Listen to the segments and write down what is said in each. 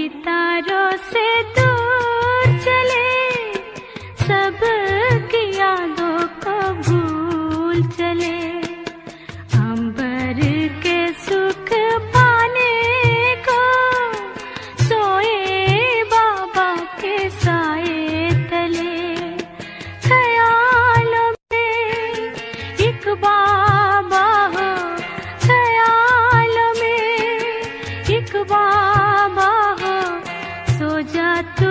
सितारों से दूर चले, सब की यादों को भूल चले। अंबर के सुख पाने को सोए बाबा के साए तले। ख्यालों में एक बाबा हो, ख्यालों में एक बाबा हो, सो जा तू।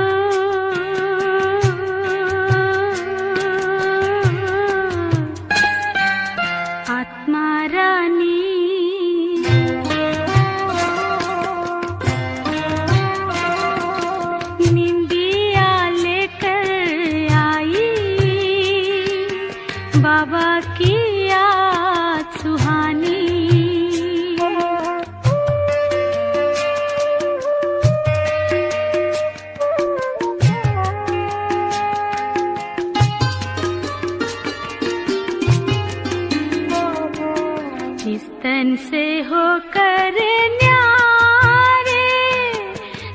आत्मा रानी निंदिया लेकर आई, बाबा की याद सुहानी। जिस तन से होकर न्यारे,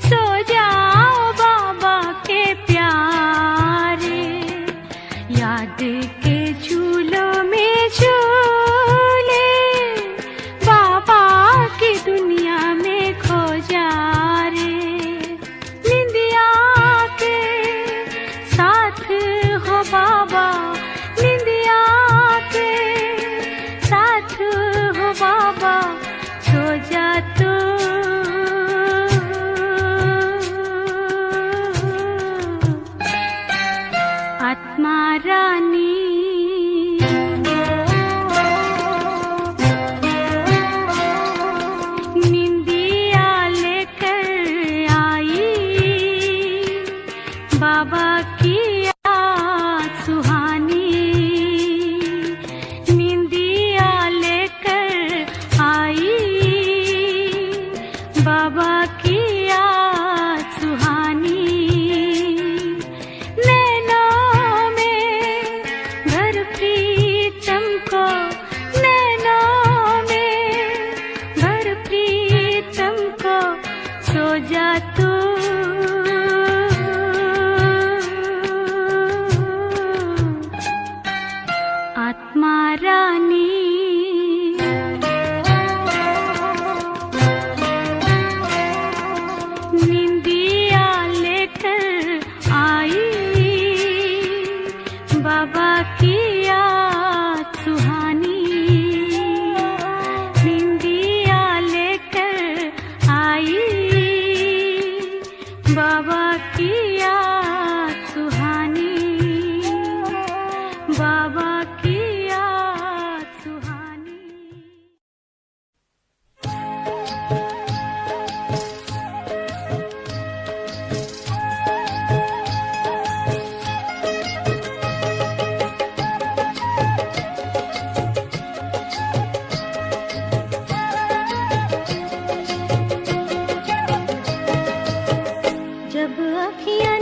सो जाओ बाबा के प्यारे। याद के झूलों में झूले, बाबा की दुनिया में खो जा रे। निंदिया के साथ हो बाबा, निंदिया के साथ हो बाबा, सो जा तू। आत्मा रानी निंदिया लेकर आई, बाबा की याद सुहानी। निंदिया लेकर आई, बाबा की याद सुहानी। नैनों में भर प्रीतम को, नैनों में भर प्रीतम को, सो जा तू। आत्मा रानी निंदिया लेकर आई, बाबा की याद सुहानी। निंदिया लेकर आई, बाबा की याद सुहानी। बाबा की याद सुहानी। जब अखियाँ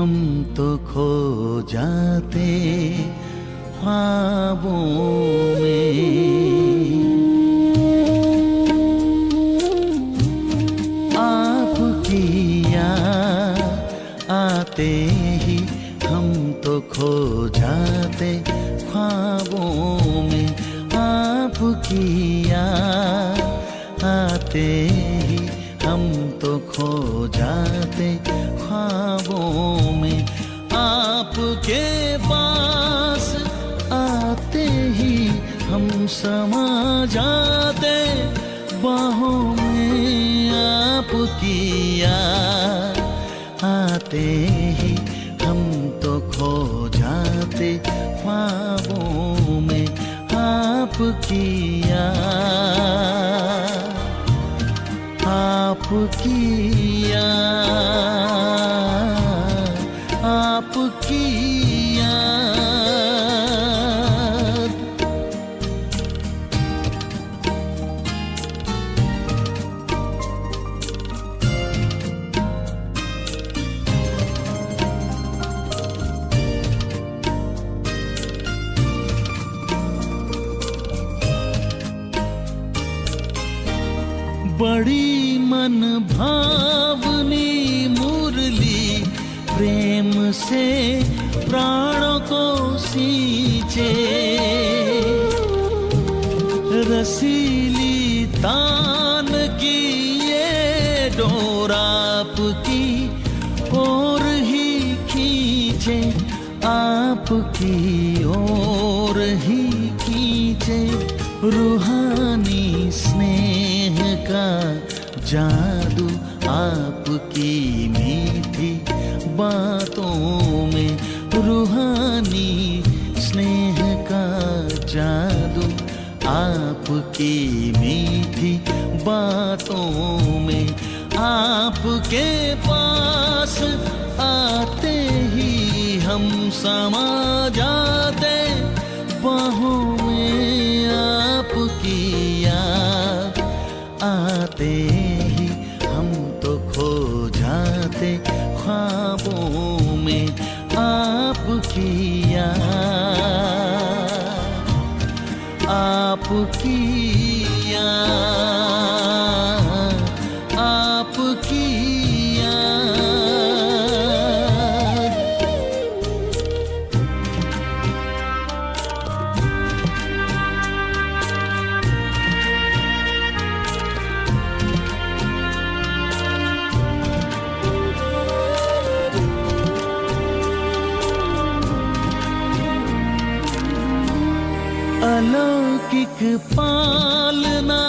हम तो खो जाते ख्वाबों में। आपकी याद आते ही हम तो खो जाते ख्वाबों में। आपकी याद आते ही हम तो खो जाते ख्वाबों में। आपके पास आते ही हम समा जाते बाहों में। आपकी याद आते ही हम तो खो जाते ख्वाबों में। आपकी याद, आपकी याद, आपकी याद। बड़ी मन भावनी मुरली प्रेम से प्राणों को सींचे। रसीली तान की ये डोर आपकी ओर ही खींचे। आपकी ओर ही खींचे। रूहानी स्नेह का जादू आपकी मीठी बातों में। रूहानी स्नेह का जादू आपकी मीठी बातों में। आपके पास आते ही हम समा जाते बाहों में। आपकी याद आते ही हम तो खो जाते ख्वाबों में। आपकी याद, आपकी याद, आपकी याद। अलौकिक पालना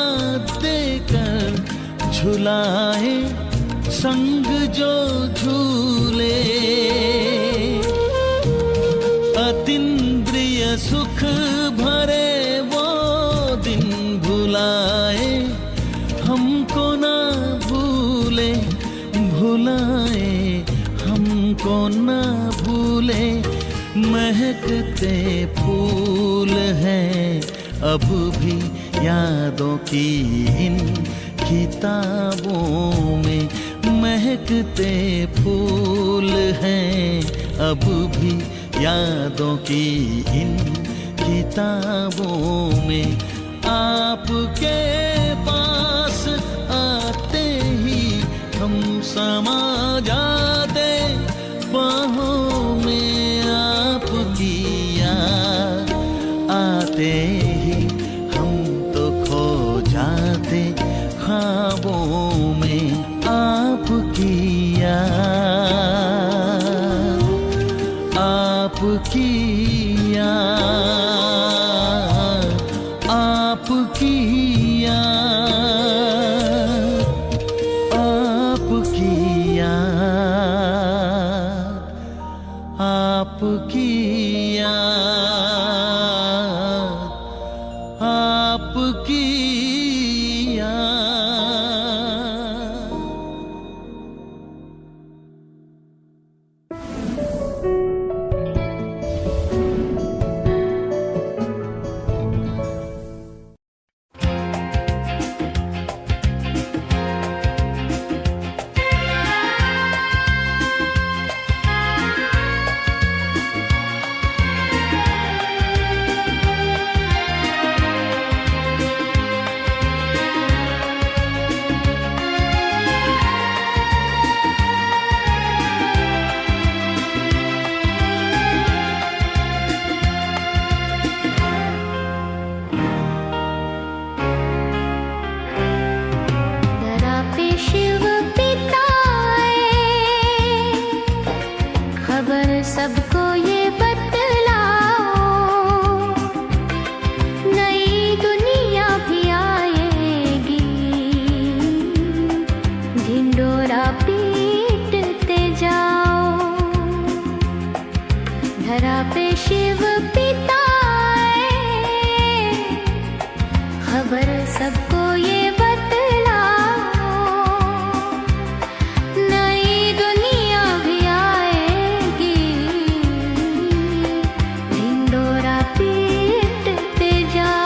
देकर झुलाए संग जो झूले। अतीन्द्रिय सुख भरे वो दिन भुलाए हमको ना भूले। भुलाए हमको ना भूले। महकते फूल हैं अब भी यादों की इन किताबों में। महकते फूल हैं अब भी यादों की इन किताबों में। आपके पास आते ही हम समा जाते बाहों में। आपकी याद आते ही हम तो खो जाते ख्वाबों में। आपकी याद, आपकी याद, आपकी याद, आपकी याद, आपकी याद, आपकी याद। सबको ये बतलाओ, नई दुनिया भी आएगी, ढिंडोरा पीटते जाओ। धरा पे शिव पिता आए, खबर सबको ये बतलाओ, नई दुनिया भी आएगी, ढिंडोरा पीटते जाओ।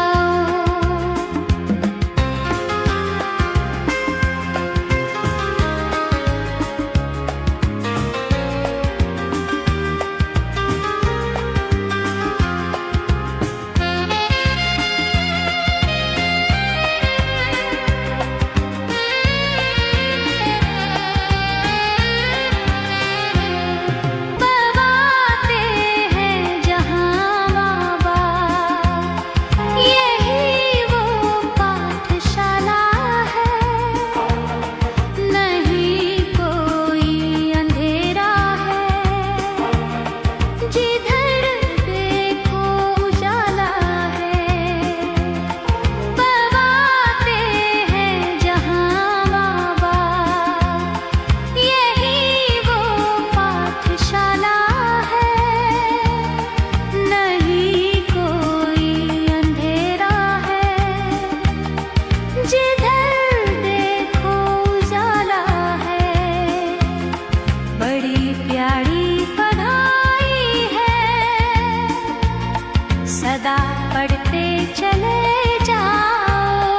सदा पढ़ते चले जाओ,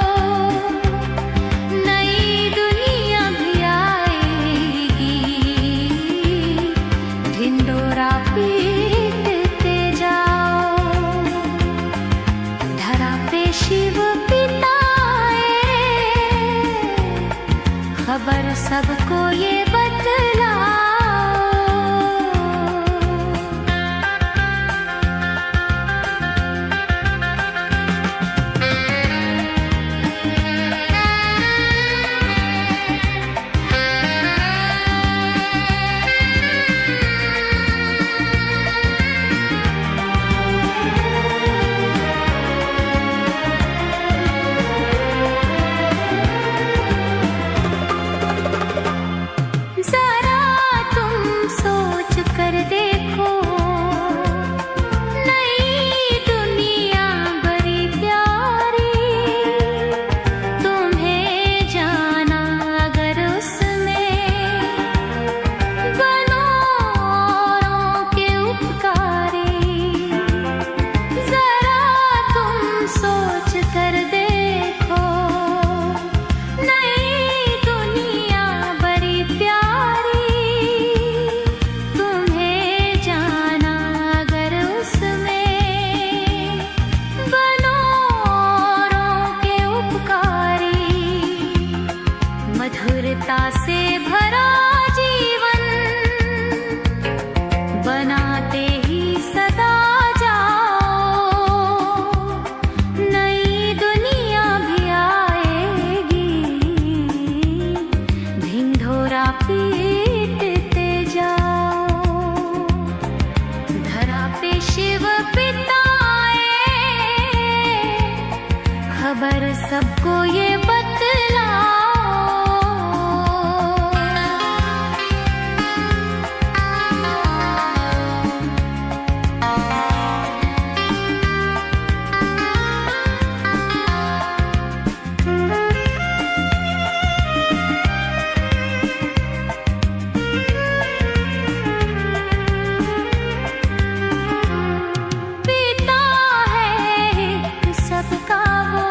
नई दुनिया भी आएगी, ढिंडोरा पीटते जाओ। धरा पे शिव पिता आए, खबर सबको ये बतलाओ। जरा तुम सोच कर देखो, नई दुनिया बड़ी प्यारी, तुम्हें जाना अगर उसमें, बनो औरों के उपकारी। जरा तुम सोच कर देखो, नई दुनिया बड़ी प्यारी, तुम्हें जाना अगर उसमें, बनो औरों के उपकारी। मधुरता से भरा जीवन बनाते ही सदा जाओ, नई दुनिया भी आएगी, ढिंढोरा पीटते जाओ। धरा पे शिव पिता आए, खबर सबको ये बतलाओ। पिता है एक सबका वो,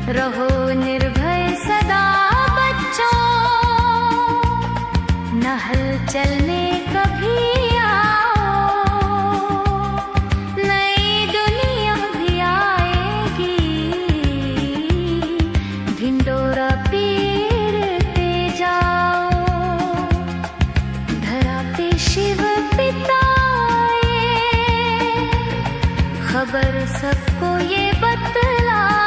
रहो निर्भय सदा बच्चों, न हलचल में कभी आओ, नई दुनिया भी आएगी, ढिंडोरा पीरते जाओ। धरा पे शिव पिता आए, खबर सबको ये बतलाओ।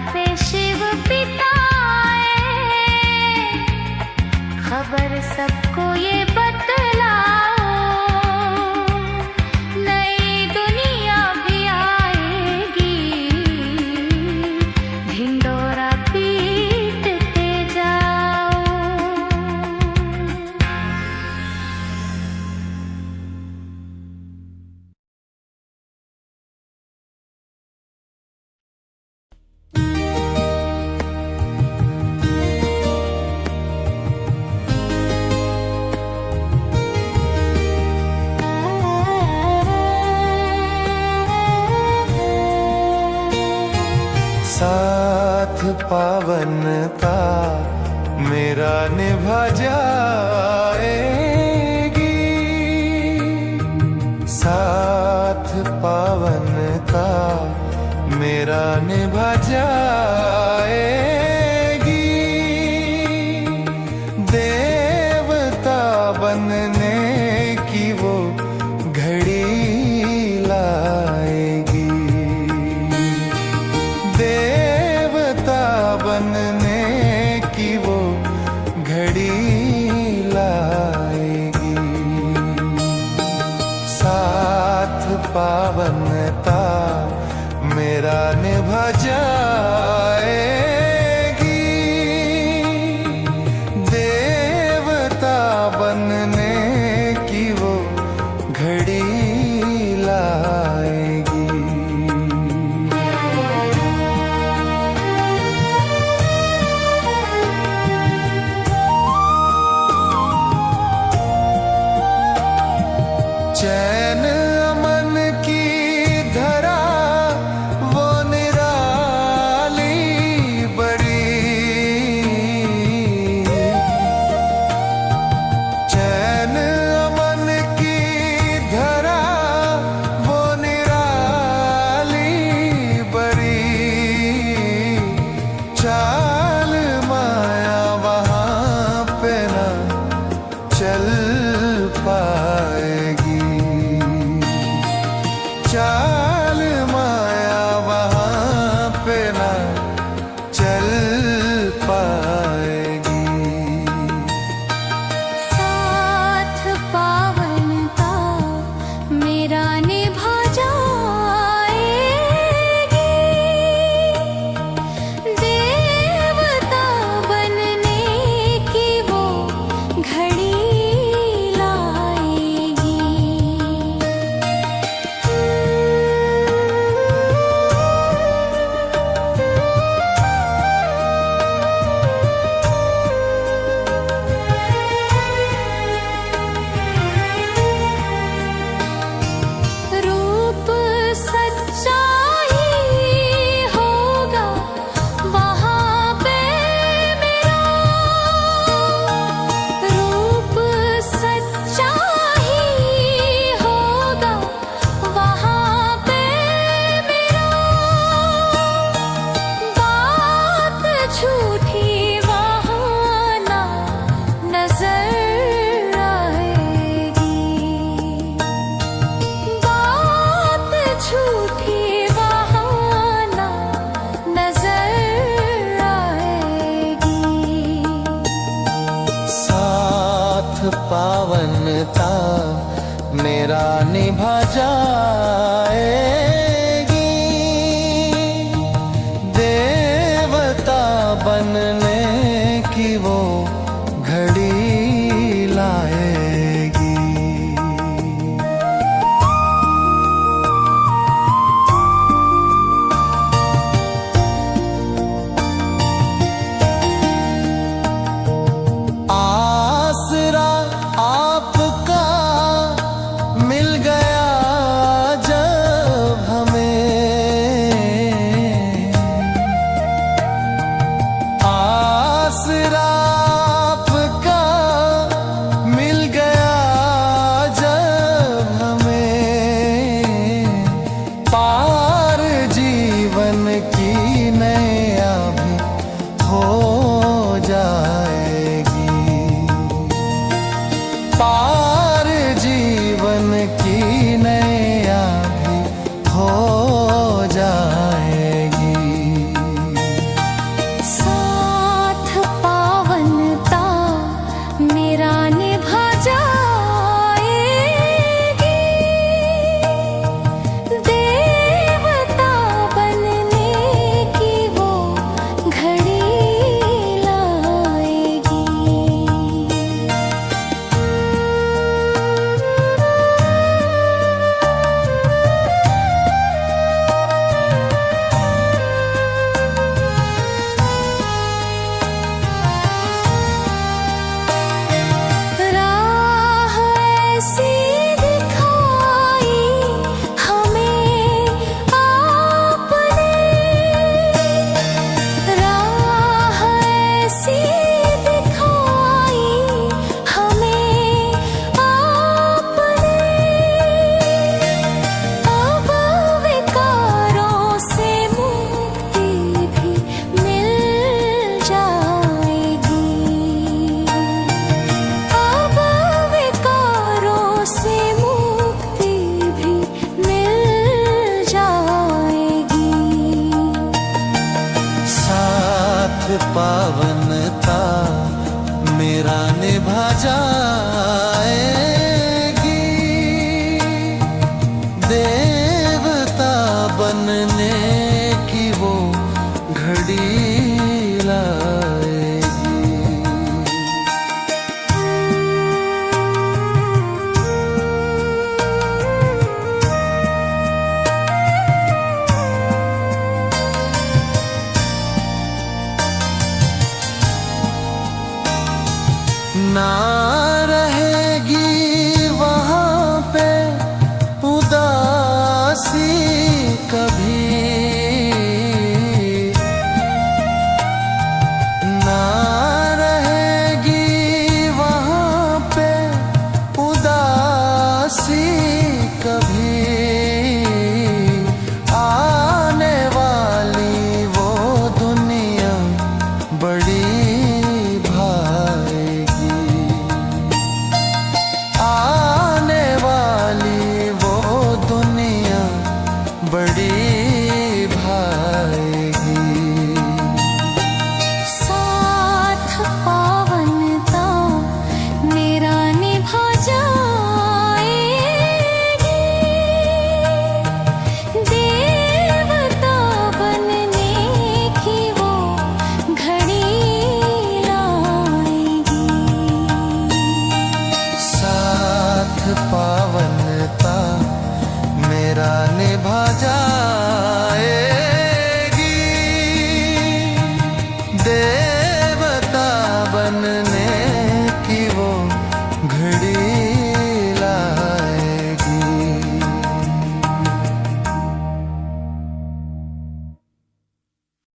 पे शिव पिता आए, खबर सबको ये बतलाओ। नई दुनिया भी आएगी, ढिंडोरा पीटते जाओ। साथ पावनता मेरा निभा जाएगी, साथ पावनता मेरा निभा जाएगी। देवता बनने की वो घड़ी लाएगी, बनने की वो घड़ी लाएगी। साथ पावनता मेरा निभा जाएगी, देवता बनने की वो घड़ी लाएगी। झूठी वहाँ ना नजर आएगी, बात झूठी वहाँ ना नजर आएगी। साथ पावनता मेरा निभा जाएगी, देवता बनने की वो घड़ी लाएगी। आसरा आपका मिल गया जब हमें, आसरा आपका मिल गया जब हमें, पार जीवन की नैया भी हो जाएगी, पार जीवन की नैया भी हो जाएगी। साथ पावनता मेरा निभा जाएगी, देवता बनने की वो घड़ी लाएगी। राह ऐसी दिखाई हमें आपने, राह ऐसी दिखाई हमें आपने, अब विकारों से मुक्ति भी मिल जाएगी, अब विकारों से मुक्ति भी मिल जाएगी। साथ पावनता मेरा निभा जाएगी, देवता बनने की वो घड़ी लाएगी। ना रहेगी वहाँ पे उदासी कभी, ना रहेगी वहाँ पे उदासी कभी, आने वाली वो दुनिया बड़ी आने वाली वो दुनिया बड़ी भाएगी। साथ पावनता मेरा निभा जाएगी, देवता बनने की वो घड़ी लाएगी। साथ पा